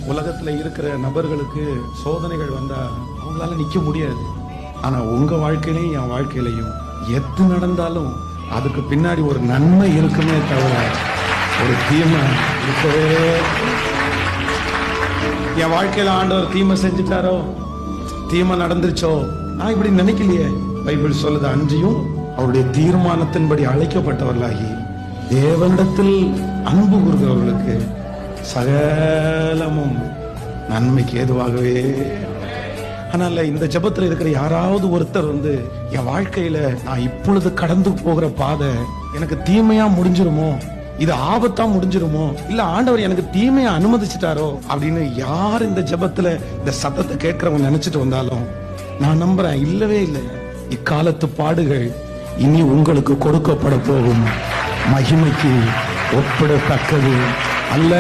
உலகத்துல இருக்கிற நபர்களுக்கு சோதனைகள் வந்தா அவங்களால நிக்க முடியாது. ஆனா உங்க வாழ்க்கையிலையும் என் வாழ்க்கையிலையும் எது நடந்தாலும் அதுக்கு பின்னாடி ஒரு நன்மை இருக்குமே தவிர ஒரு தீமை இருக்கவே. என் வாழ்க்கையில ஆண்டவர் தீமை செஞ்சுட்டாரோ, தீமை நடந்துருச்சோ, நான் இப்படி நினைக்கலையே. பைபிள் சொல்லுது, அன்றியும் அவருடைய தீர்மானத்தின்படி அழைக்கப்பட்டவர்களாகி தேவனிடத்தில் அன்பு கூறுகிறவர்களுக்கு சகலமும் நன்மைக்கு ஏதுவாகவே. அதனால இந்த ஜெபத்துல இருக்கிற யாராவது ஒருத்தர் என் வாழ்க்கையில நான் இப்பொழுது கடந்து போகிற பாதை எனக்கு தீமையா முடிஞ்சிருமோ, இது ஆபத்தா முடிஞ்சிருமோ, இல்ல ஆண்டவர் எனக்கு தீமையா அனுமதிச்சிட்டாரோ அப்படின்னு யார் இந்த ஜெபத்துல இந்த சத்தத்தை கேட்கிறவங்க நினைச்சிட்டு வந்தாலும் நான் நம்புறேன், இல்லவே இல்லை. இக்காலத்து பாடுகள் இனி உங்களுக்கு கொடுக்கப்பட போகும் மகிமைக்கு ஒப்பிடத்தக்கது அல்ல.